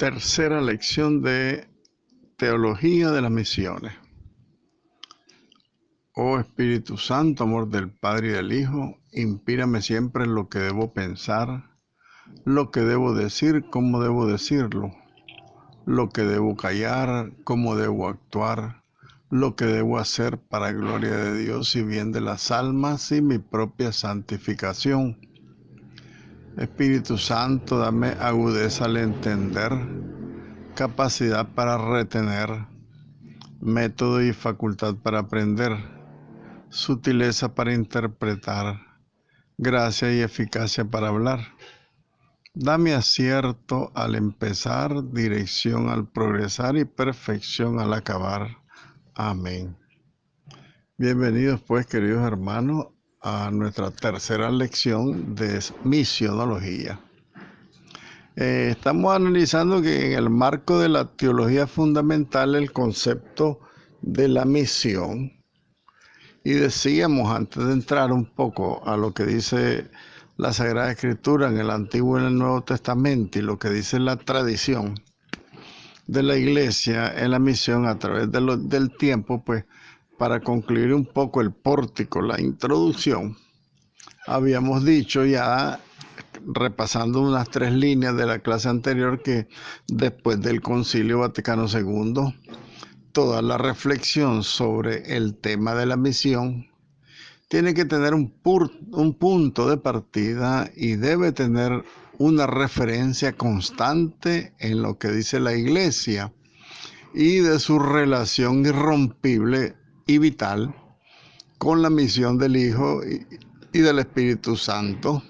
Tercera lección de Teología de las Misiones. Oh Espíritu Santo, amor del Padre y del Hijo, inspírame siempre en lo que debo pensar, lo que debo decir, cómo debo decirlo, lo que debo callar, cómo debo actuar, lo que debo hacer para gloria de Dios y bien de las almas y mi propia santificación. Espíritu Santo, dame agudeza al entender, capacidad para retener, método y facultad para aprender, sutileza para interpretar, gracia y eficacia para hablar. Dame acierto al empezar, dirección al progresar y perfección al acabar. Amén. Bienvenidos pues, queridos hermanos, a nuestra tercera lección de misionología. Estamos analizando que en el marco de la teología fundamental el concepto de la misión, y decíamos antes de entrar un poco a lo que dice la Sagrada Escritura en el Antiguo y en el Nuevo Testamento y lo que dice la tradición de la Iglesia en la misión a través del tiempo, pues para concluir un poco el pórtico, la introducción, habíamos dicho ya, repasando unas 3 líneas de la clase anterior, que después del Concilio Vaticano II, toda la reflexión sobre el tema de la misión tiene que tener un punto de partida y debe tener una referencia constante en lo que dice la Iglesia y de su relación irrompible y vital con la misión del Hijo y del Espíritu Santo.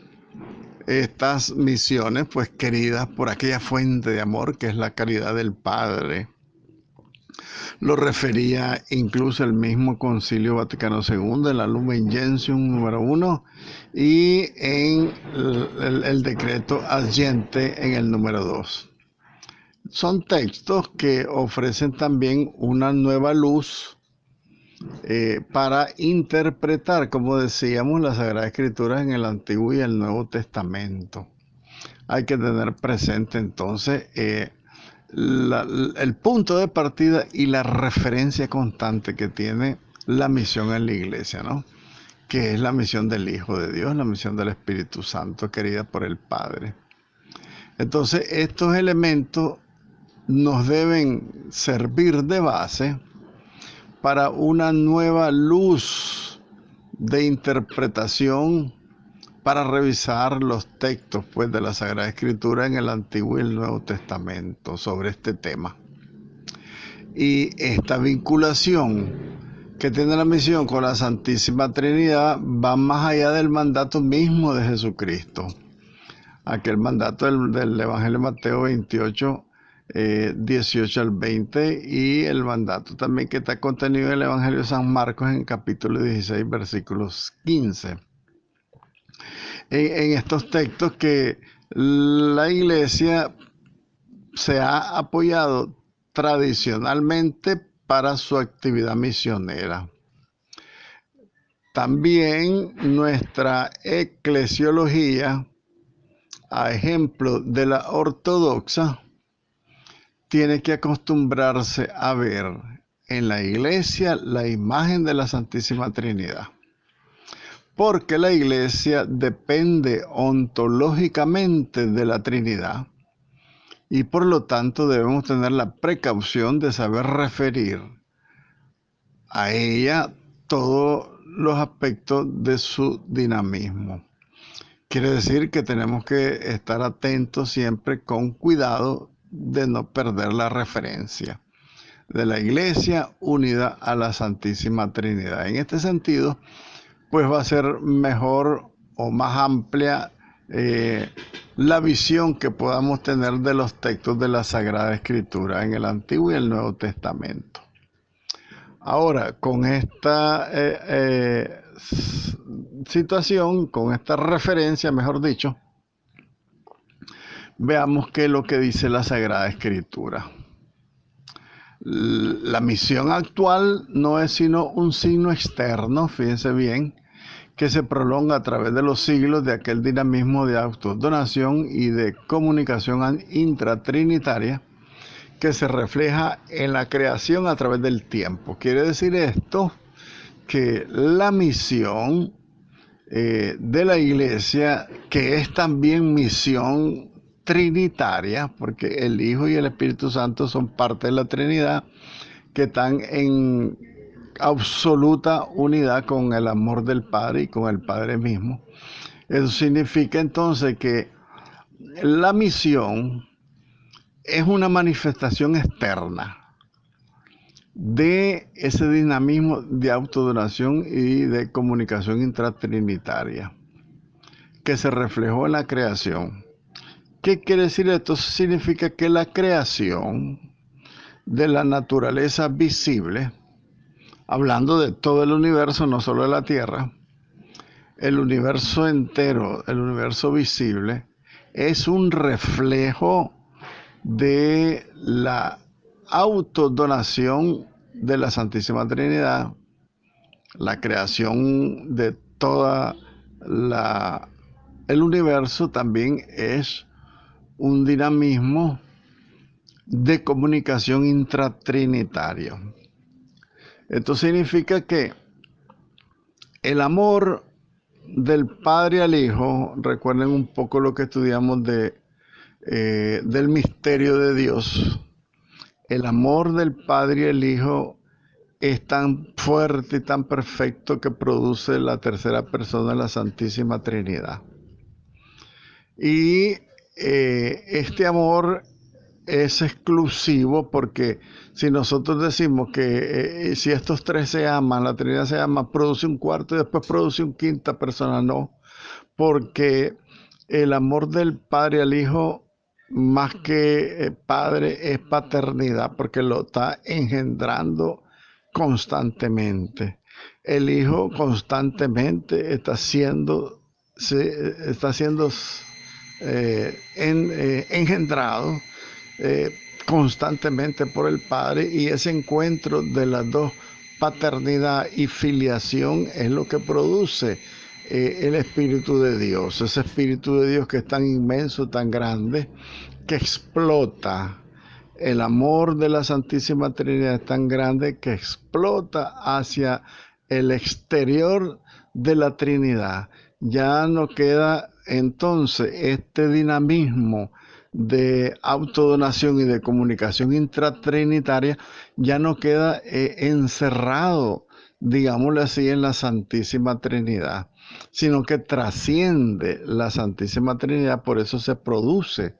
Estas misiones, pues queridas por aquella fuente de amor que es la caridad del Padre. Lo refería incluso el mismo Concilio Vaticano II en la Lumen Gentium número 1 y en el decreto adyente en el número 2. Son textos que ofrecen también una nueva luz para interpretar, como decíamos, la Sagrada Escritura en el Antiguo y el Nuevo Testamento. Hay que tener presente entonces el punto de partida y la referencia constante que tiene la misión en la Iglesia, ¿no? Que es la misión del Hijo de Dios, la misión del Espíritu Santo, querida por el Padre. Entonces, estos elementos nos deben servir de base para una nueva luz de interpretación para revisar los textos pues, de la Sagrada Escritura en el Antiguo y el Nuevo Testamento sobre este tema. Y esta vinculación que tiene la misión con la Santísima Trinidad va más allá del mandato mismo de Jesucristo. Aquel mandato del Evangelio de Mateo 28, 18 al 20, y el mandato también que está contenido en el Evangelio de San Marcos en capítulo 16, versículos 15. En estos textos que la Iglesia se ha apoyado tradicionalmente para su actividad misionera. También nuestra eclesiología, a ejemplo de la ortodoxa, tiene que acostumbrarse a ver en la Iglesia la imagen de la Santísima Trinidad. Porque la Iglesia depende ontológicamente de la Trinidad y por lo tanto debemos tener la precaución de saber referir a ella todos los aspectos de su dinamismo. Quiere decir que tenemos que estar atentos siempre con cuidado de no perder la referencia de la Iglesia unida a la Santísima Trinidad. En este sentido, pues va a ser mejor o más amplia la visión que podamos tener de los textos de la Sagrada Escritura en el Antiguo y el Nuevo Testamento. Ahora, con esta situación, con esta referencia, mejor dicho, veamos qué es lo que dice la Sagrada Escritura. La misión actual no es sino un signo externo, fíjense bien, que se prolonga a través de los siglos de aquel dinamismo de autodonación y de comunicación intratrinitaria que se refleja en la creación a través del tiempo. Quiere decir esto que la misión de la iglesia, que es también misión trinitaria, porque el Hijo y el Espíritu Santo son parte de la Trinidad, que están en absoluta unidad con el amor del Padre y con el Padre mismo. Eso significa entonces que la misión es una manifestación externa de ese dinamismo de autodonación y de comunicación intratrinitaria que se reflejó en la creación. ¿Qué quiere decir esto? Significa que la creación de la naturaleza visible, hablando de todo el universo, no solo de la Tierra, el universo entero, el universo visible, es un reflejo de la autodonación de la Santísima Trinidad, la creación de toda el universo también es un dinamismo de comunicación intratrinitario. Esto significa que el amor del Padre al Hijo, recuerden un poco lo que estudiamos del misterio de Dios. El amor del Padre y el Hijo es tan fuerte y tan perfecto que produce la tercera persona de la Santísima Trinidad. Y este amor es exclusivo porque si nosotros decimos que si estos tres se aman, la Trinidad se ama, produce un cuarto y después produce un quinta persona, no. Porque el amor del Padre al Hijo, más que Padre, es paternidad, porque lo está engendrando constantemente. El Hijo constantemente está siendo engendrado constantemente por el Padre, y ese encuentro de las dos, paternidad y filiación, es lo que produce el Espíritu de Dios, ese Espíritu de Dios que es tan inmenso, tan grande, que explota. El amor de la Santísima Trinidad es tan grande que explota hacia el exterior de la Trinidad. Ya no queda entonces este dinamismo de autodonación y de comunicación intratrinitaria, ya no queda encerrado, digámosle así, en la Santísima Trinidad, sino que trasciende la Santísima Trinidad. Por eso se produce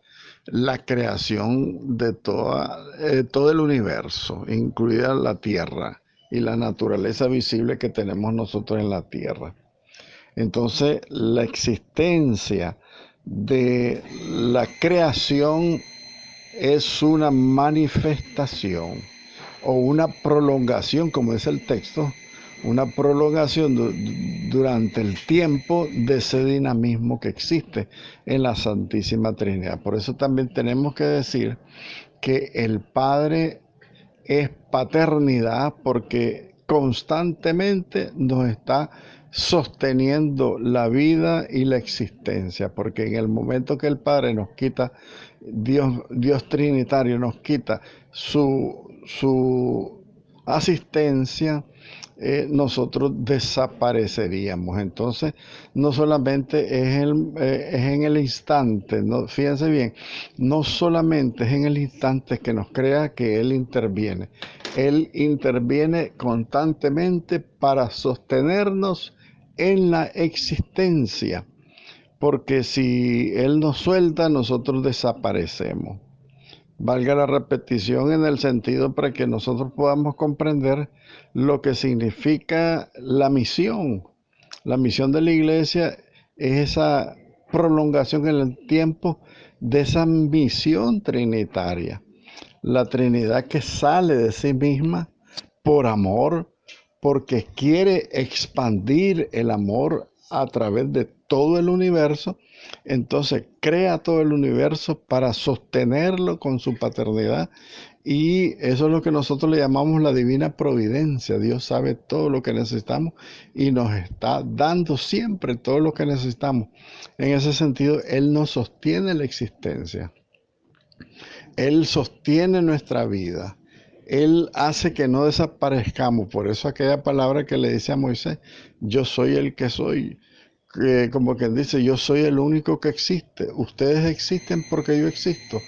la creación de todo el universo, incluida la Tierra y la naturaleza visible que tenemos nosotros en la Tierra. Entonces, la existencia de la creación es una manifestación o una prolongación, como dice el texto, una prolongación durante el tiempo de ese dinamismo que existe en la Santísima Trinidad. Por eso también tenemos que decir que el Padre es paternidad, porque constantemente nos está sosteniendo la vida y la existencia, porque en el momento que el Padre nos quita, Dios Trinitario nos quita su asistencia, nosotros desapareceríamos. Entonces, no solamente es en el instante, ¿no? Fíjense bien, no solamente es en el instante que nos crea que Él interviene constantemente para sostenernos en la existencia, porque si Él nos suelta, nosotros desaparecemos. Valga la repetición en el sentido para que nosotros podamos comprender lo que significa la misión. La misión de la iglesia es esa prolongación en el tiempo de esa misión trinitaria. La Trinidad que sale de sí misma por amor, porque quiere expandir el amor a través de todo el universo, Entonces crea todo el universo para sostenerlo con su paternidad, y eso es lo que nosotros le llamamos la divina providencia. Dios sabe todo lo que necesitamos y nos está dando siempre todo lo que necesitamos. En ese sentido, Él nos sostiene la existencia. Él sostiene nuestra vida. Él hace que no desaparezcamos. Por eso aquella palabra que le dice a Moisés, yo soy el que soy. Como quien dice, yo soy el único que existe. Ustedes existen porque yo existo.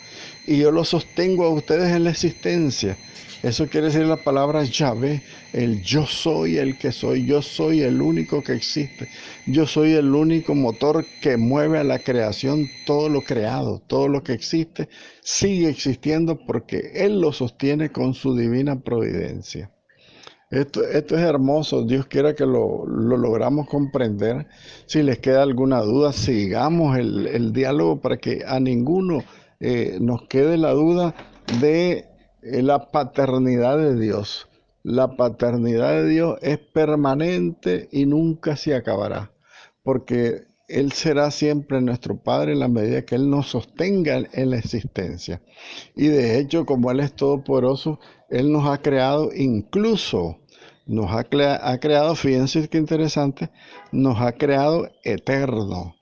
Y yo los sostengo a ustedes en la existencia. Eso quiere decir la palabra Yahvé, el yo soy el que soy. Yo soy el único que existe. Yo soy el único motor que mueve a la creación. Todo lo creado, todo lo que existe, sigue existiendo porque Él lo sostiene con su divina providencia. Esto es hermoso. Dios quiera que lo logramos comprender. Si les queda alguna duda, sigamos el diálogo para que a ninguno nos quede la duda de la paternidad de Dios. La paternidad de Dios es permanente y nunca se acabará, porque Él será siempre nuestro Padre en la medida que Él nos sostenga en la existencia. Y de hecho, como Él es todopoderoso, Él nos ha creado, incluso ha creado, fíjense qué interesante, nos ha creado eterno.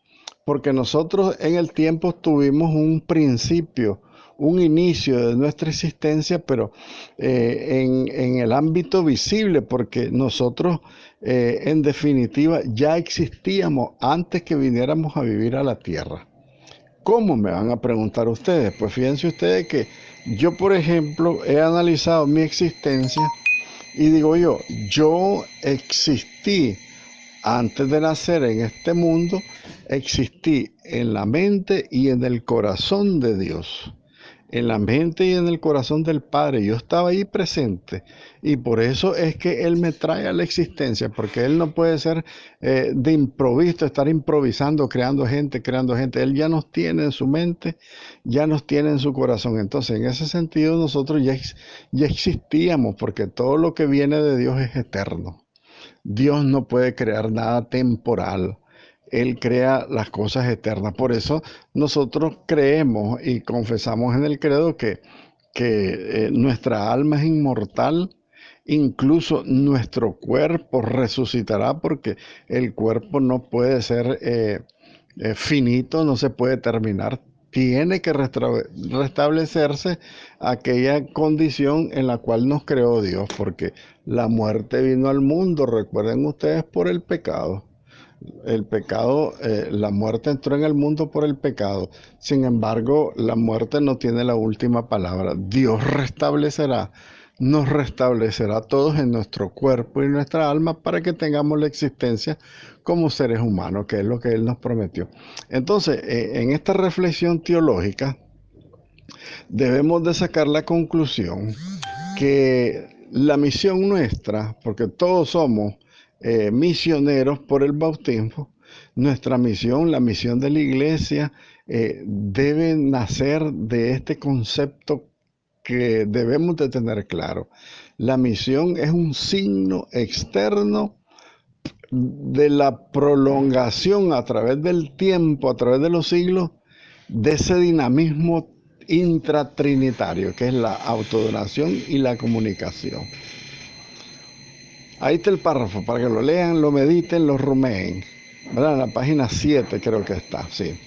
Porque nosotros en el tiempo tuvimos un principio, un inicio de nuestra existencia, pero en el ámbito visible, porque nosotros en definitiva ya existíamos antes que viniéramos a vivir a la tierra. ¿Cómo, me van a preguntar ustedes? Pues fíjense ustedes que yo, por ejemplo, he analizado mi existencia y digo yo existí antes de nacer en este mundo, existí en la mente y en el corazón de Dios, en la mente y en el corazón del Padre. Yo estaba ahí presente y por eso es que Él me trae a la existencia, porque Él no puede ser de improviso, estar improvisando, creando gente, creando gente. Él ya nos tiene en su mente, ya nos tiene en su corazón. Entonces, en ese sentido, nosotros ya existíamos, porque todo lo que viene de Dios es eterno. Dios no puede crear nada temporal. Él crea las cosas eternas. Por eso nosotros creemos y confesamos en el credo que nuestra alma es inmortal, incluso nuestro cuerpo resucitará, porque el cuerpo no puede ser finito, no se puede terminar. Tiene que restablecerse aquella condición en la cual nos creó Dios, porque la muerte vino al mundo, recuerden ustedes, por el pecado. El pecado, la muerte entró en el mundo por el pecado. Sin embargo, la muerte no tiene la última palabra. Dios nos restablecerá a todos en nuestro cuerpo y nuestra alma para que tengamos la existencia como seres humanos, que es lo que Él nos prometió. Entonces, en esta reflexión teológica, debemos de sacar la conclusión que la misión nuestra, porque todos somos misioneros por el bautismo, nuestra misión, la misión de la iglesia, debe nacer de este concepto que debemos de tener claro. La misión es un signo externo de la prolongación a través del tiempo, a través de los siglos, de ese dinamismo intratrinitario, que es la autodonación y la comunicación. Ahí está el párrafo, para que lo lean, lo mediten, lo rumeen. ¿Verdad? En la página 7 creo que está, sí.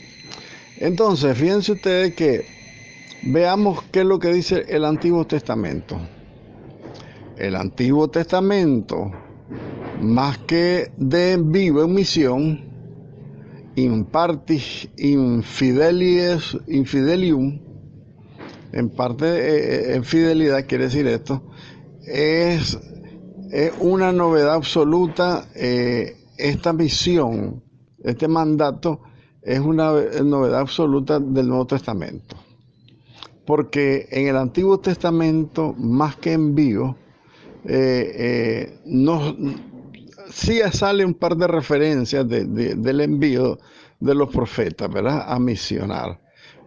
Entonces, fíjense ustedes que veamos qué es lo que dice el Antiguo Testamento. El Antiguo Testamento, más que de vivo en misión, in partis infidelium, en parte en fidelidad quiere decir esto, es una novedad absoluta. Esta misión, este mandato es una novedad absoluta del Nuevo Testamento, porque en el Antiguo Testamento, más que envío, sí sale un par de referencias del envío de los profetas, ¿verdad?, a misionar,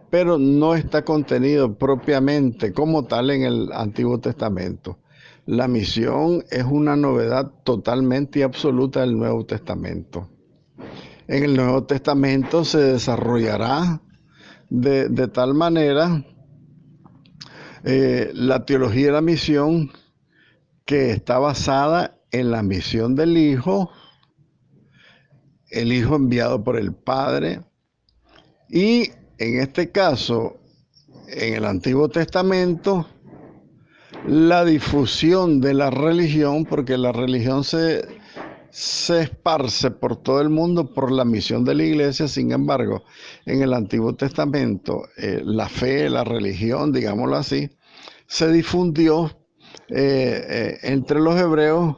pero no está contenido propiamente como tal en el Antiguo Testamento. La misión es una novedad totalmente y absoluta del Nuevo Testamento. En el Nuevo Testamento se desarrollará de tal manera la teología de la misión que está basada en la misión del Hijo, el Hijo enviado por el Padre, y en este caso, en el Antiguo Testamento, la difusión de la religión, porque la religión se esparce por todo el mundo por la misión de la iglesia. Sin embargo, en el Antiguo Testamento, la fe, la religión, digámoslo así, se difundió entre los hebreos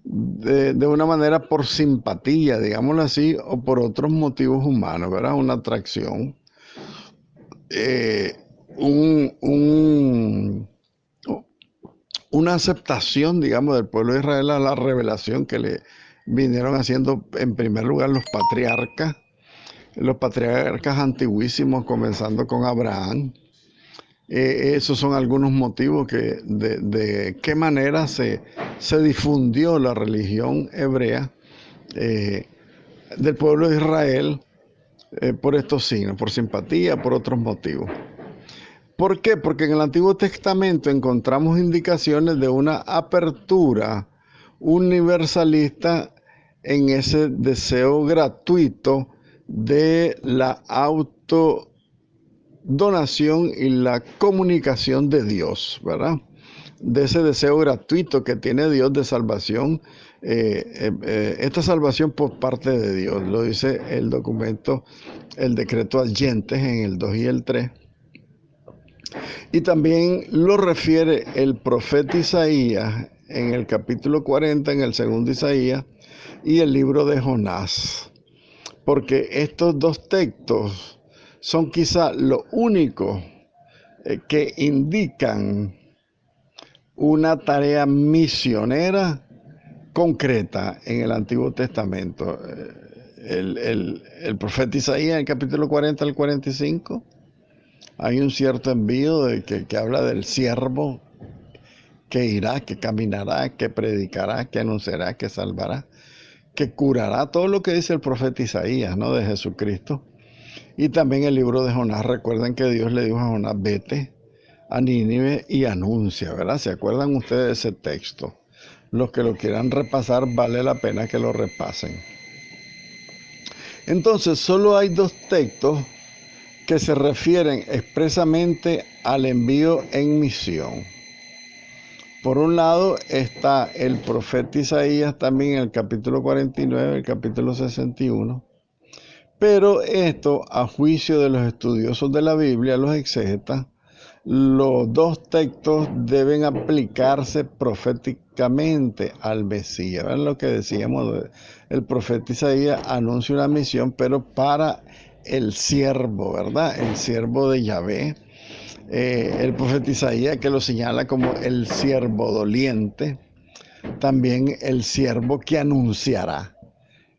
de una manera por simpatía, digámoslo así, o por otros motivos humanos, ¿verdad? Una atracción, una aceptación, digamos, del pueblo de Israel a la revelación que le vinieron haciendo en primer lugar los patriarcas antiguísimos, comenzando con Abraham. Esos son algunos motivos de qué manera se difundió la religión hebrea del pueblo de Israel por estos signos, por simpatía, por otros motivos. ¿Por qué? Porque en el Antiguo Testamento encontramos indicaciones de una apertura universalista en ese deseo gratuito de la autodonación y la comunicación de Dios, ¿verdad? De ese deseo gratuito que tiene Dios de salvación, esta salvación por parte de Dios, lo dice el documento, el decreto Adyentes en el 2 y el 3. Y también lo refiere el profeta Isaías en el capítulo 40, en el segundo Isaías, y el libro de Jonás. Porque estos dos textos son quizá lo único que indican una tarea misionera concreta en el Antiguo Testamento. El profeta Isaías en el capítulo 40 al 45, hay un cierto envío que habla del siervo que irá, que caminará, que predicará, que anunciará, que salvará, que curará, todo lo que dice el profeta Isaías, ¿no? De Jesucristo. Y también el libro de Jonás. Recuerden que Dios le dijo a Jonás: vete a Nínive y anuncia, ¿verdad? ¿Se acuerdan ustedes de ese texto? Los que lo quieran repasar, vale la pena que lo repasen. Entonces, solo hay dos textos que se refieren expresamente al envío en misión. Por un lado está el profeta Isaías también en el capítulo 49, el capítulo 61, pero esto, a juicio de los estudiosos de la Biblia, los exegetas, los dos textos deben aplicarse proféticamente al Mesías. ¿Ven lo que decíamos? El profeta Isaías anuncia una misión, pero para el siervo, ¿verdad? El siervo de Yahvé. El profeta Isaías, que lo señala como el siervo doliente, también el siervo que anunciará.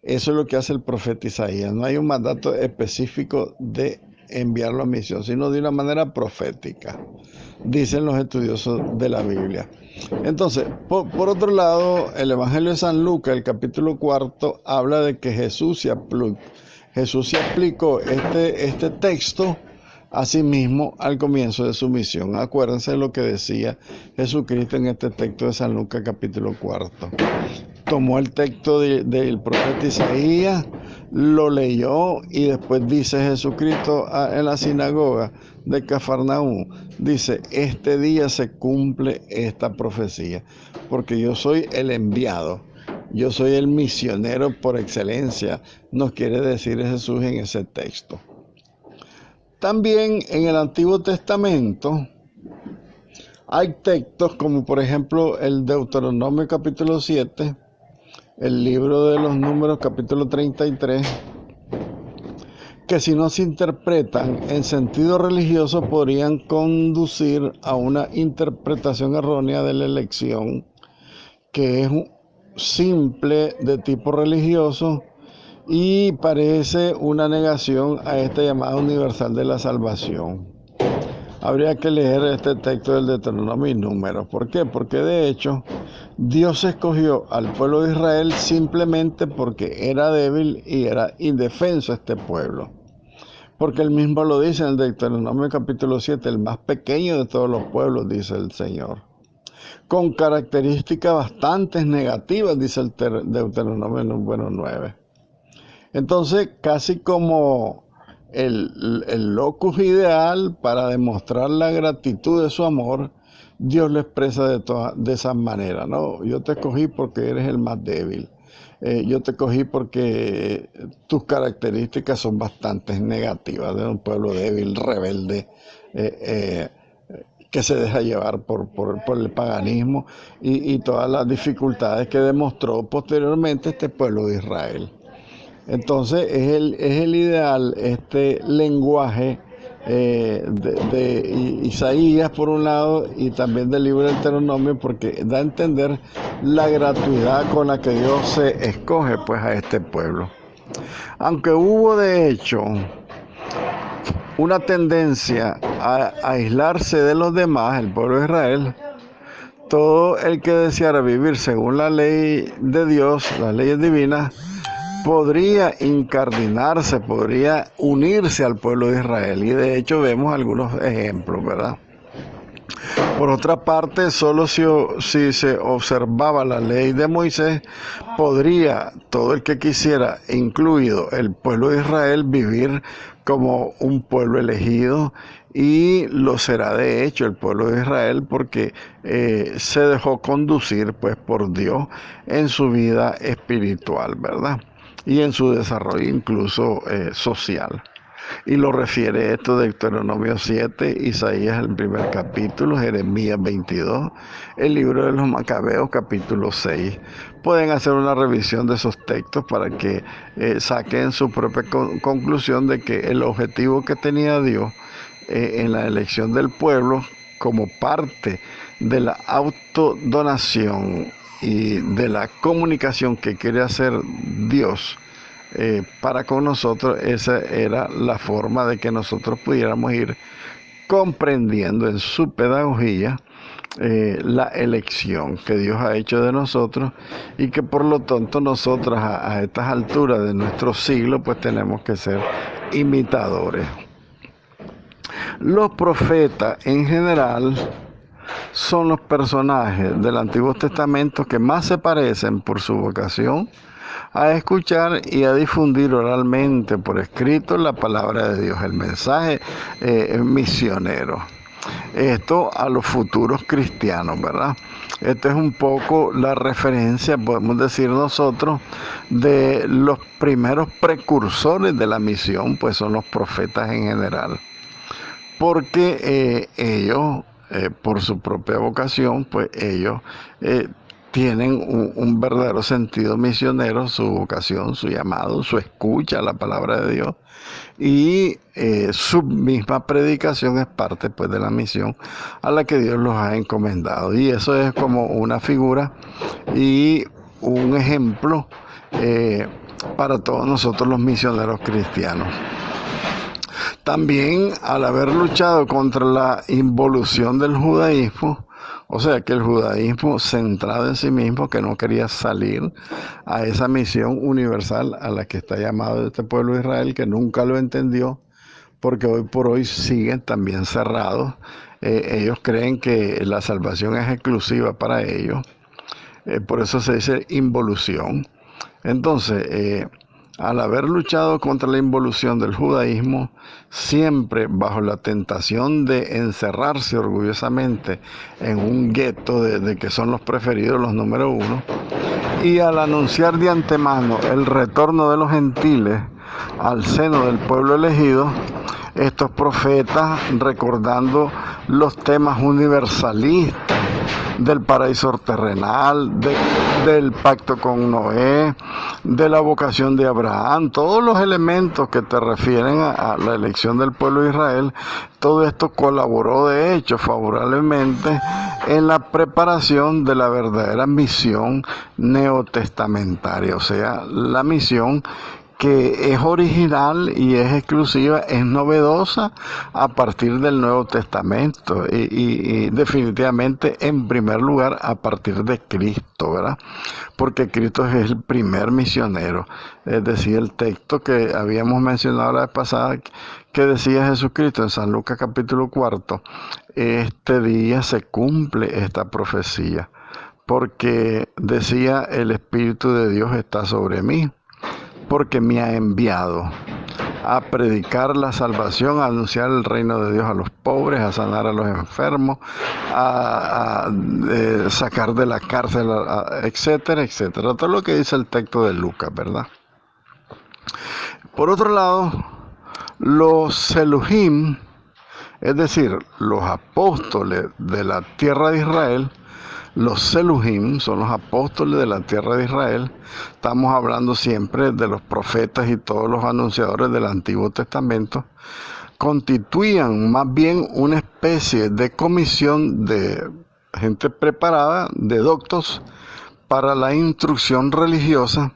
Eso es lo que hace el profeta Isaías. No hay un mandato específico de enviarlo a misión, sino de una manera profética, dicen los estudiosos de la Biblia. Entonces, por otro lado, el Evangelio de San Lucas, el capítulo 4, habla de que Jesús se aplicó este texto a sí mismo al comienzo de su misión. Acuérdense de lo que decía Jesucristo en este texto de San Lucas capítulo 4. Tomó el texto del profeta Isaías, lo leyó y después dice Jesucristo en la sinagoga de Cafarnaúm, dice: este día se cumple esta profecía, porque yo soy el enviado, yo soy el misionero por excelencia, nos quiere decir Jesús en ese texto. También en el Antiguo Testamento hay textos como por ejemplo el Deuteronomio capítulo 7, el libro de los Números capítulo 33, que si no se interpretan en sentido religioso podrían conducir a una interpretación errónea de la elección, que es simple de tipo religioso y parece una negación a esta llamada universal de la salvación. habría que leer este texto del Deuteronomio y Números. ¿Por qué? Porque de hecho Dios escogió al pueblo de Israel simplemente porque era débil y era indefenso este pueblo. Porque él mismo lo dice en el Deuteronomio capítulo 7, el más pequeño de todos los pueblos, dice el Señor. Con características bastante negativas, dice el Deuteronomio número 9. Entonces, casi como el locus ideal para demostrar la gratitud de su amor, Dios lo expresa de esa manera, ¿no? Yo te escogí porque eres el más débil. Yo te escogí porque tus características son bastante negativas, de un pueblo débil, rebelde, que se deja llevar por el paganismo y todas las dificultades que demostró posteriormente este pueblo de Israel. Entonces es el ideal este lenguaje de Isaías por un lado y también del libro del Deuteronomio, porque da a entender la gratuidad con la que Dios se escoge pues a este pueblo. Aunque hubo de hecho una tendencia a aislarse de los demás, el pueblo de Israel, todo el que deseara vivir según la ley de Dios, las leyes divinas, podría incardinarse, podría unirse al pueblo de Israel. Y de hecho vemos algunos ejemplos, ¿verdad? Por otra parte, solo si se observaba la ley de Moisés, podría todo el que quisiera, incluido el pueblo de Israel, vivir como un pueblo elegido, y lo será de hecho el pueblo de Israel porque se dejó conducir pues por Dios en su vida espiritual, ¿verdad? Y en su desarrollo incluso social. Y lo refiere esto de Deuteronomio 7, Isaías el primer capítulo, Jeremías 22, el libro de los Macabeos capítulo 6. Pueden hacer una revisión de esos textos para que saquen su propia conclusión de que el objetivo que tenía Dios en la elección del pueblo como parte de la autodonación y de la comunicación que quiere hacer Dios para con nosotros, esa era la forma de que nosotros pudiéramos ir comprendiendo en su pedagogía la elección que Dios ha hecho de nosotros y que por lo tanto nosotros a estas alturas de nuestro siglo pues tenemos que ser imitadores. Los profetas en general son los personajes del Antiguo Testamento que más se parecen por su vocación a escuchar y a difundir oralmente por escrito la palabra de Dios, el mensaje misionero. Esto a los futuros cristianos, ¿verdad? Esta es un poco la referencia, podemos decir nosotros, de los primeros precursores de la misión, pues son los profetas en general. Porque ellos, por su propia vocación, pues ellos tienen un verdadero sentido misionero, su vocación, su llamado, su escucha a la palabra de Dios, y su misma predicación es parte pues de la misión a la que Dios los ha encomendado, y eso es como una figura y un ejemplo para todos nosotros los misioneros cristianos. También al haber luchado contra la involución del judaísmo, o sea que el judaísmo centrado en sí mismo, que no quería salir a esa misión universal a la que está llamado este pueblo de Israel, que nunca lo entendió, porque hoy por hoy siguen también cerrados. Ellos creen que la salvación es exclusiva para ellos, por eso se dice involución. Entonces, al haber luchado contra la involución del judaísmo, siempre bajo la tentación de encerrarse orgullosamente en un gueto de que son los preferidos, los número uno, y al anunciar de antemano el retorno de los gentiles al seno del pueblo elegido, estos profetas, recordando los temas universalistas del paraíso terrenal, del pacto con Noé, de la vocación de Abraham, todos los elementos que te refieren a la elección del pueblo de Israel, todo esto colaboró de hecho favorablemente en la preparación de la verdadera misión neotestamentaria, o sea, la misión que es original y es exclusiva, es novedosa a partir del Nuevo Testamento y definitivamente en primer lugar a partir de Cristo, ¿verdad? Porque Cristo es el primer misionero. Es decir, el texto que habíamos mencionado la vez pasada que decía Jesucristo en San Lucas capítulo 4, este día se cumple esta profecía, porque decía el Espíritu de Dios está sobre mí, porque me ha enviado a predicar la salvación, a anunciar el reino de Dios a los pobres, a sanar a los enfermos, a sacar de la cárcel, etcétera, etcétera. Todo lo que dice el texto de Lucas, ¿verdad? Por otro lado, los Seluhim, es decir, los apóstoles de la tierra de Israel, los Seluhim son los apóstoles de la tierra de Israel. Estamos hablando siempre de los profetas y todos los anunciadores del Antiguo Testamento. Constituían más bien una especie de comisión de gente preparada, de doctos, para la instrucción religiosa,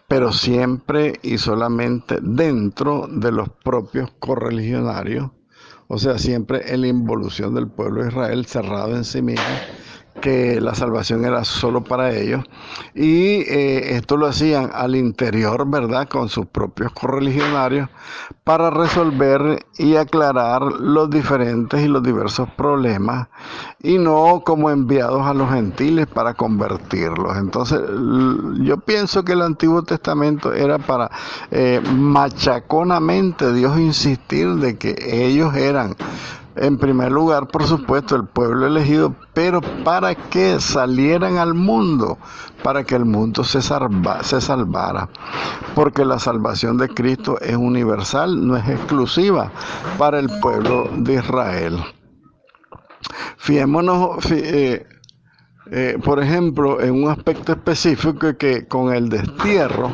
pero siempre y solamente dentro de los propios correligionarios, o sea, siempre en la involución del pueblo de Israel, cerrado en sí mismo, que la salvación era solo para ellos, y esto lo hacían al interior, ¿verdad?, con sus propios correligionarios, para resolver y aclarar los diferentes y los diversos problemas, y no como enviados a los gentiles para convertirlos. Entonces, yo pienso que el Antiguo Testamento era para machaconamente Dios insistir de que ellos eran, en primer lugar, por supuesto, el pueblo elegido, pero para que salieran al mundo, para que el mundo se salvara. Porque la salvación de Cristo es universal, no es exclusiva para el pueblo de Israel. Fijémonos, por ejemplo, en un aspecto específico que con el destierro,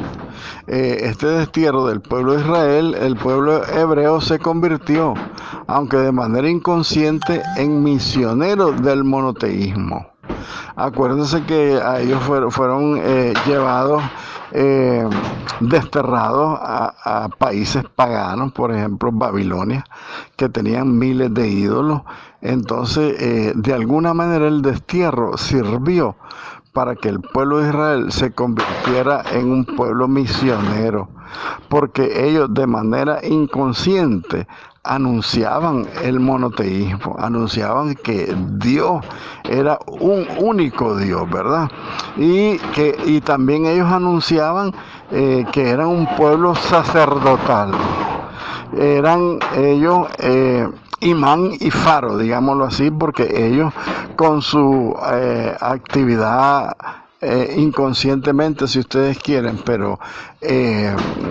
este destierro del pueblo de Israel, el pueblo hebreo se convirtió, aunque de manera inconsciente, en misioneros del monoteísmo. Acuérdense que a ellos fueron llevados, desterrados a países paganos, por ejemplo Babilonia, que tenían miles de ídolos. Entonces, de alguna manera el destierro sirvió para que el pueblo de Israel se convirtiera en un pueblo misionero, porque ellos de manera inconsciente anunciaban el monoteísmo, anunciaban que Dios era un único Dios, ¿verdad? Y también ellos anunciaban que eran un pueblo sacerdotal. Eran ellos imán y faro, digámoslo así, porque ellos con su actividad inconscientemente, si ustedes quieren, pero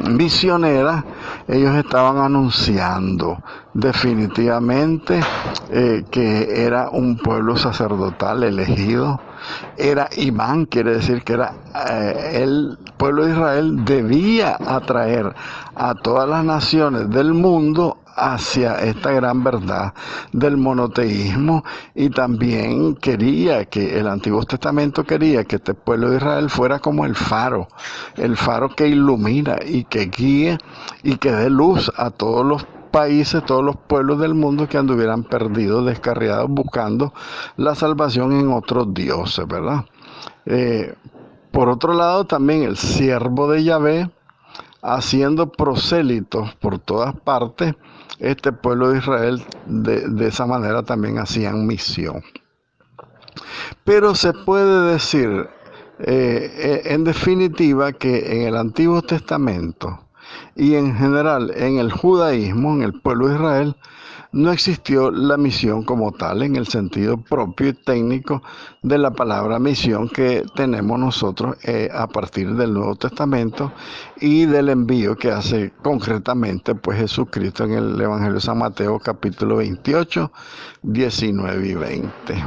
misionera, ellos estaban anunciando definitivamente que era un pueblo sacerdotal elegido. Era imán, quiere decir que era el pueblo de Israel debía atraer a todas las naciones del mundo hacia esta gran verdad del monoteísmo, y también quería que el Antiguo Testamento quería que este pueblo de Israel fuera como el faro que ilumina y que guíe y que dé luz a todos los países, todos los pueblos del mundo que anduvieran perdidos, descarriados, buscando la salvación en otros dioses, ¿verdad? Por otro lado, también el siervo de Yahvé, haciendo prosélitos por todas partes, este pueblo de Israel de esa manera también hacían misión. Pero se puede decir, en definitiva, que en el Antiguo Testamento y en general en el judaísmo, en el pueblo de Israel, no existió la misión como tal en el sentido propio y técnico de la palabra misión que tenemos nosotros a partir del Nuevo Testamento y del envío que hace concretamente pues Jesucristo en el Evangelio de San Mateo capítulo 28, 19 y 20.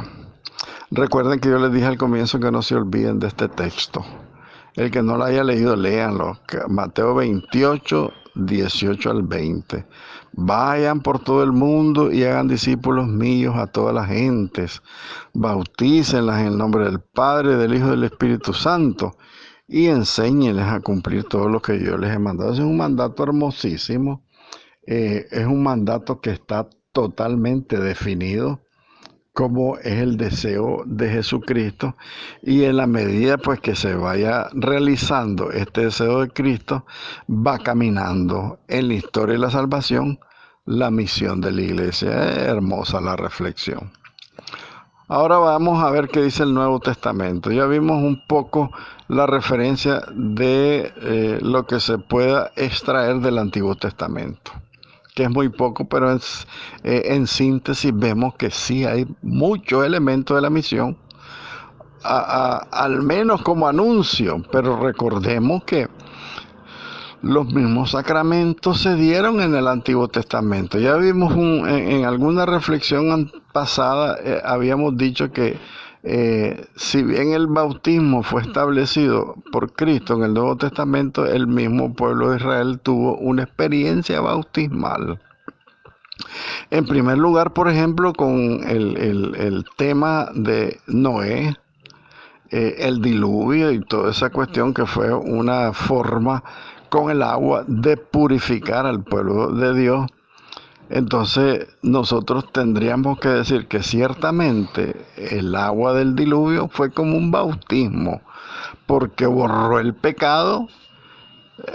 Recuerden que yo les dije al comienzo que no se olviden de este texto. El que no lo haya leído, léanlo. Mateo 28, 18 al 20. Vayan por todo el mundo y hagan discípulos míos a todas las gentes. Bautícenlas en el nombre del Padre, del Hijo y del Espíritu Santo. y enséñenles a cumplir todo lo que yo les he mandado. Ese es un mandato hermosísimo. Es un mandato que está totalmente definido como es el deseo de Jesucristo, y en la medida pues que se vaya realizando este deseo de Cristo, va caminando en la historia de la salvación la misión de la iglesia. Es hermosa la reflexión. Ahora vamos a ver qué dice el Nuevo Testamento. Ya vimos un poco la referencia de lo que se pueda extraer del Antiguo Testamento, que es muy poco, pero en síntesis vemos que sí hay muchos elementos de la misión, al menos como anuncio, pero recordemos que los mismos sacramentos se dieron en el Antiguo Testamento. Ya vimos en alguna reflexión pasada, habíamos dicho que si bien el bautismo fue establecido por Cristo en el Nuevo Testamento, el mismo pueblo de Israel tuvo una experiencia bautismal. En primer lugar, por ejemplo, con el tema de Noé, el diluvio y toda esa cuestión que fue una forma con el agua de purificar al pueblo de Dios. Entonces nosotros tendríamos que decir que ciertamente el agua del diluvio fue como un bautismo, porque borró el pecado,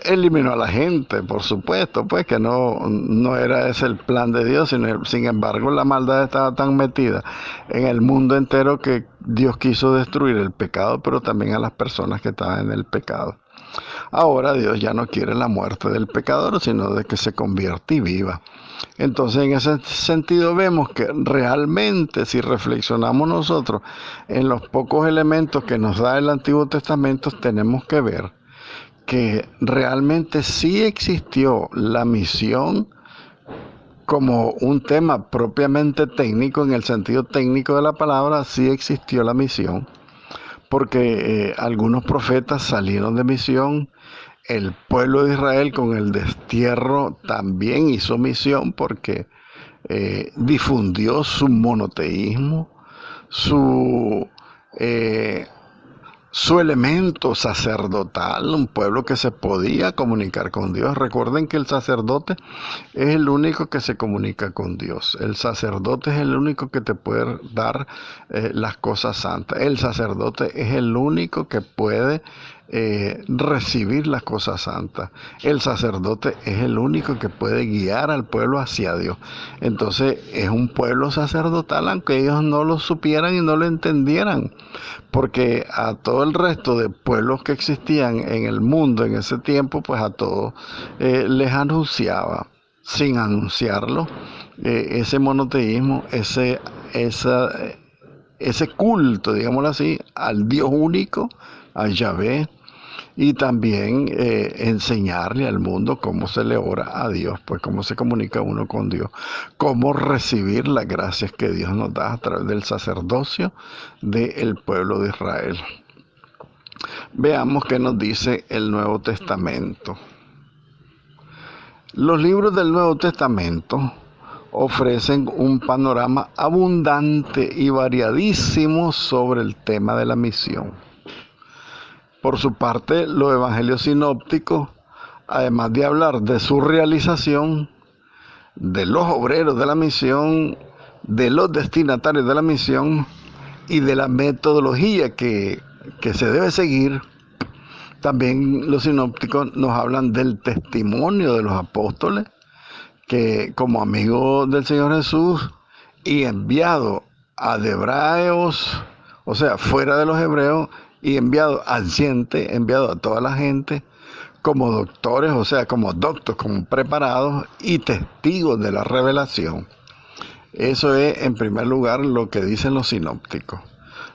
eliminó a la gente, por supuesto, pues que no era ese el plan de Dios, sino, sin embargo, la maldad estaba tan metida en el mundo entero que Dios quiso destruir el pecado, pero también a las personas que estaban en el pecado. Ahora Dios ya no quiere la muerte del pecador, sino de que se convierta y viva. Entonces, en ese sentido vemos que realmente, si reflexionamos nosotros en los pocos elementos que nos da el Antiguo Testamento, tenemos que ver que realmente sí existió la misión como un tema propiamente técnico, en el sentido técnico de la palabra. Sí existió la misión, porque algunos profetas salieron de misión. El pueblo de Israel con el destierro también hizo misión, porque difundió su monoteísmo, su eh, su elemento sacerdotal, un pueblo que se podía comunicar con Dios. Recuerden que el sacerdote es el único que se comunica con Dios. El sacerdote es el único que te puede dar las cosas santas. El sacerdote es el único que puede recibir las cosas santas. El sacerdote es el único que puede guiar al pueblo hacia Dios. Entonces es un pueblo sacerdotal, aunque ellos no lo supieran y no lo entendieran, porque a todo el resto de pueblos que existían en el mundo en ese tiempo, pues a todos les anunciaba, sin anunciarlo, ese monoteísmo, ese culto, digámoslo así, al Dios único, a Yahvé, y también enseñarle al mundo cómo se le ora a Dios, pues cómo se comunica uno con Dios, cómo recibir las gracias que Dios nos da a través del sacerdocio del pueblo de Israel. Veamos qué nos dice el Nuevo Testamento. Los libros del Nuevo Testamento ofrecen un panorama abundante y variadísimo sobre el tema de la misión. Por su parte, los evangelios sinópticos, además de hablar de su realización, de los obreros de la misión, de los destinatarios de la misión y de la metodología que se debe seguir, también los sinópticos nos hablan del testimonio de los apóstoles, que como amigos del Señor Jesús y enviado a hebreos, o sea, fuera de los hebreos, y enviado al gente, enviado a toda la gente, como doctores, o sea, como doctos, como preparados y testigos de la revelación. Eso es, en primer lugar, lo que dicen los sinópticos.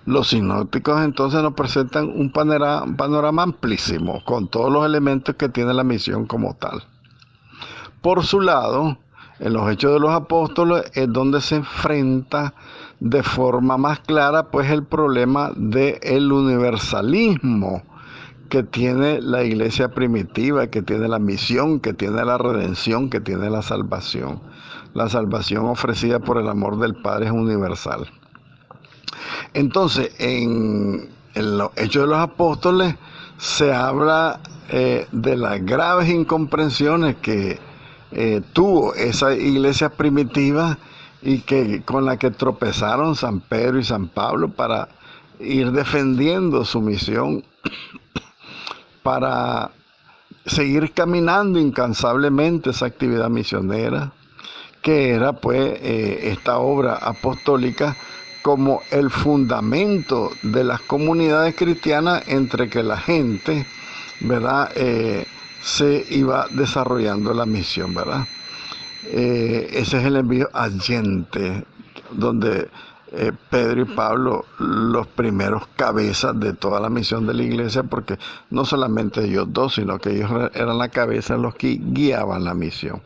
Los sinópticos entonces nos presentan un panorama amplísimo, con todos los elementos que tiene la misión como tal. Por su lado, en los Hechos de los Apóstoles es donde se enfrenta de forma más clara pues el problema del universalismo que tiene la iglesia primitiva, que tiene la misión, que tiene la redención, que tiene la salvación. La salvación ofrecida por el amor del Padre es universal. Entonces, en los Hechos de los Apóstoles se habla de las graves incomprensiones que tuvo esa iglesia primitiva y que con la que tropezaron San Pedro y San Pablo para ir defendiendo su misión, para seguir caminando incansablemente esa actividad misionera, que era pues esta obra apostólica como el fundamento de las comunidades cristianas entre que la gente, ¿verdad?, se iba desarrollando la misión, ¿verdad? Ese es el envío adyente, donde Pedro y Pablo, los primeros cabezas de toda la misión de la iglesia, porque no solamente ellos dos, sino que ellos eran la cabeza los que guiaban la misión.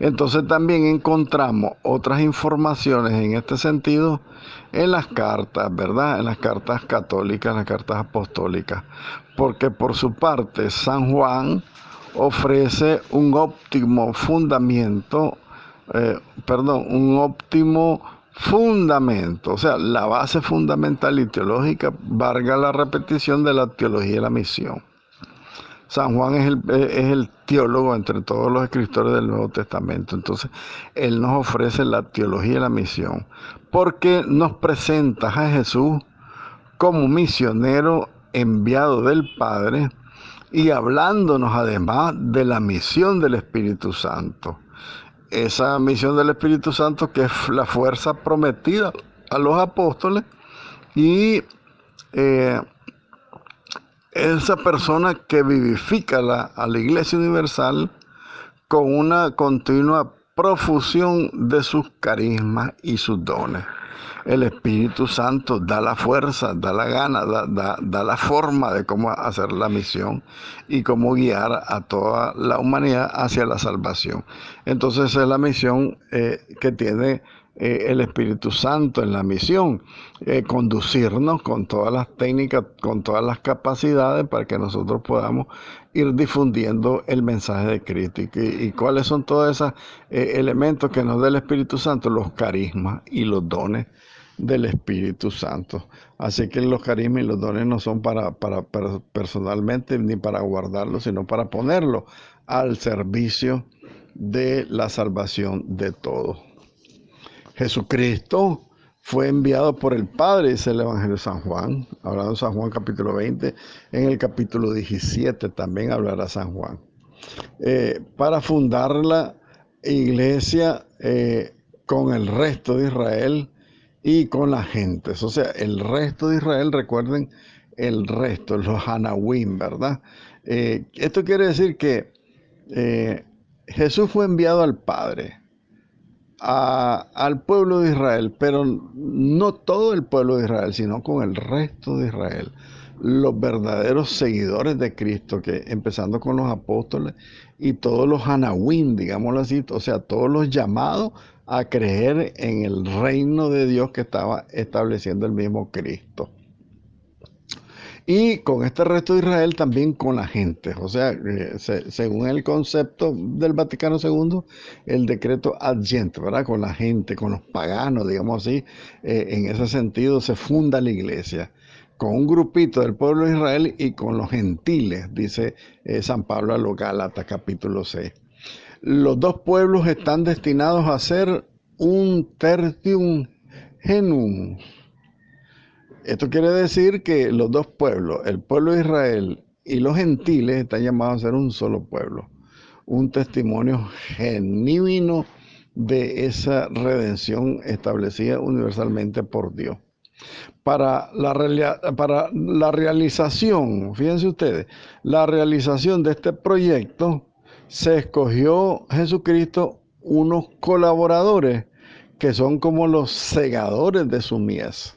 Entonces también encontramos otras informaciones en este sentido en las cartas, ¿verdad? En las cartas católicas, en las cartas apostólicas. Porque por su parte San Juan ofrece un óptimo fundamento, un óptimo fundamento, o sea, la base fundamental y teológica, valga la repetición, de la teología y la misión. San Juan es el teólogo entre todos los escritores del Nuevo Testamento. Entonces, él nos ofrece la teología y la misión, porque nos presenta a Jesús como misionero enviado del Padre y hablándonos además de la misión del Espíritu Santo. Esa misión del Espíritu Santo que es la fuerza prometida a los apóstoles y esa persona que vivifica a la Iglesia Universal con una continua profusión de sus carismas y sus dones. El Espíritu Santo da la fuerza, da la gana, da la forma de cómo hacer la misión y cómo guiar a toda la humanidad hacia la salvación. Entonces es la misión que tiene el Espíritu Santo en la misión, conducirnos con todas las técnicas, con todas las capacidades para que nosotros podamos ir difundiendo el mensaje de Cristo. ¿Y cuáles son todos esos elementos que nos da el Espíritu Santo? Los carismas y los dones del Espíritu Santo. Así que los carismas y los dones no son para personalmente ni para guardarlos, sino para ponerlos al servicio de la salvación de todos. Jesucristo fue enviado por el Padre, dice el Evangelio de San Juan, hablando de San Juan capítulo 20, en el capítulo 17 también hablará San Juan, para fundar la iglesia con el resto de Israel y con las gentes. O sea, el resto de Israel, recuerden, el resto, los Anahuim, ¿verdad? Esto quiere decir que Jesús fue enviado al Padre, al pueblo de Israel, pero no todo el pueblo de Israel, sino con el resto de Israel, los verdaderos seguidores de Cristo, que empezando con los apóstoles y todos los Anahuim, digámoslo así, o sea, todos los llamados a creer en el reino de Dios que estaba estableciendo el mismo Cristo. Y con este resto de Israel también con la gente. O sea, según el concepto del Vaticano II, el decreto adyente, ¿verdad? Con la gente, con los paganos, digamos así. En ese sentido se funda la iglesia. Con un grupito del pueblo de Israel y con los gentiles, dice San Pablo a los Gálatas, capítulo 6. Los dos pueblos están destinados a ser un tertium genum. Esto quiere decir que los dos pueblos, el pueblo de Israel y los gentiles, están llamados a ser un solo pueblo, un testimonio genuino de esa redención establecida universalmente por Dios. Para la realización, fíjense ustedes, la realización de este proyecto, se escogió Jesucristo unos colaboradores que son como los segadores de su mies.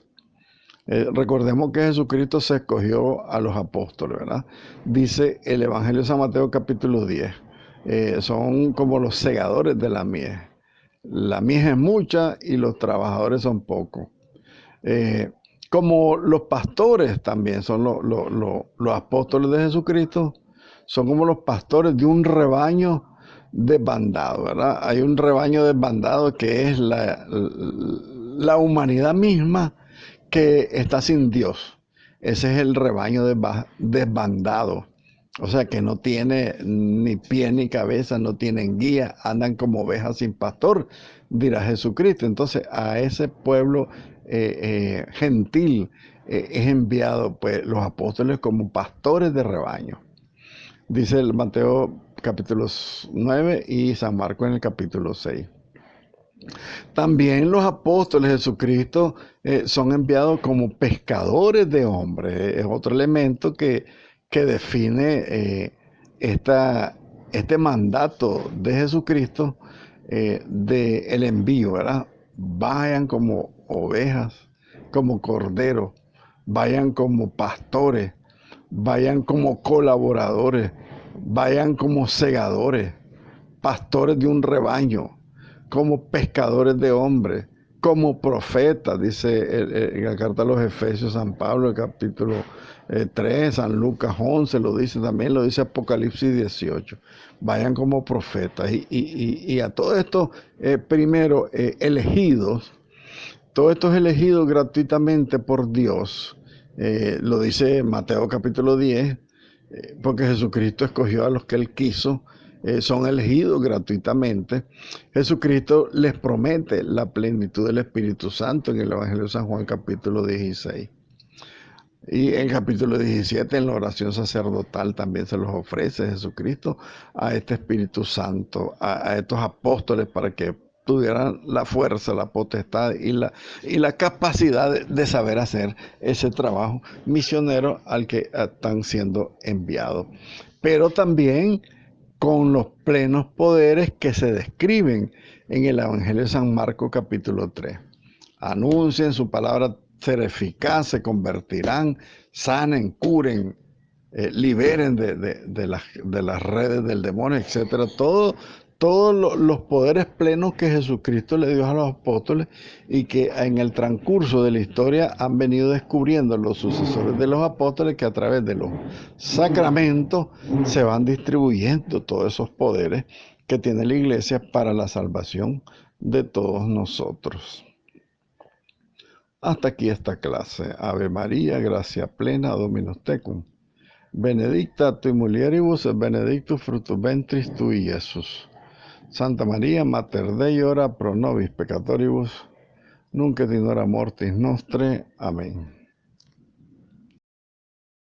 Recordemos que Jesucristo se escogió a los apóstoles, ¿verdad? Dice el Evangelio de San Mateo capítulo 10. Son como los segadores de la mies. La mies es mucha y los trabajadores son pocos. Como los pastores también son los apóstoles de Jesucristo, son como los pastores de un rebaño desbandado, ¿verdad? Hay un rebaño desbandado que es la humanidad misma, que está sin Dios. ese es el rebaño desbandado. O sea, que no tiene ni pie ni cabeza, no tienen guía, andan como ovejas sin pastor, dirá Jesucristo. Entonces, a ese pueblo gentil es enviado pues los apóstoles como pastores de rebaño. Dice el Mateo capítulo 9 y San Marcos en el capítulo 6. También los apóstoles de Jesucristo son enviados como pescadores de hombres. Es otro elemento que define este mandato de Jesucristo del envío, ¿verdad? Vayan como ovejas, como corderos, vayan como pastores, vayan como colaboradores, vayan como segadores, pastores de un rebaño, como pescadores de hombres, como profetas, dice en la carta a los Efesios San Pablo, el capítulo 3, San Lucas 11, lo dice también, lo dice Apocalipsis 18. Vayan como profetas. Y a todos estos, primero, elegidos, todos estos elegidos gratuitamente por Dios, lo dice Mateo capítulo 10, porque Jesucristo escogió a los que Él quiso, son elegidos gratuitamente. Jesucristo les promete la plenitud del Espíritu Santo en el Evangelio de San Juan capítulo 16. Y en el capítulo 17, en la oración sacerdotal, también se los ofrece Jesucristo a este Espíritu Santo, a estos apóstoles, para que tuvieran la fuerza, la potestad y la capacidad de saber hacer ese trabajo misionero al que están siendo enviados. Pero también con los plenos poderes que se describen en el Evangelio de San Marcos capítulo 3. Anuncien su palabra, será eficaz, se convertirán, sanen, curen, liberen de las redes del demonio, etcétera. Todos los poderes plenos que Jesucristo le dio a los apóstoles y que en el transcurso de la historia han venido descubriendo los sucesores de los apóstoles, que a través de los sacramentos se van distribuyendo todos esos poderes que tiene la Iglesia para la salvación de todos nosotros. Hasta aquí esta clase. Ave María, gracia plena, Dominus tecum. Benedicta tui mulieribus et benedictus fructus ventris tui, Iesus. Santa María, Mater Dei, ora pro nobis peccatoribus, nunc et in hora mortis nostre. Amén.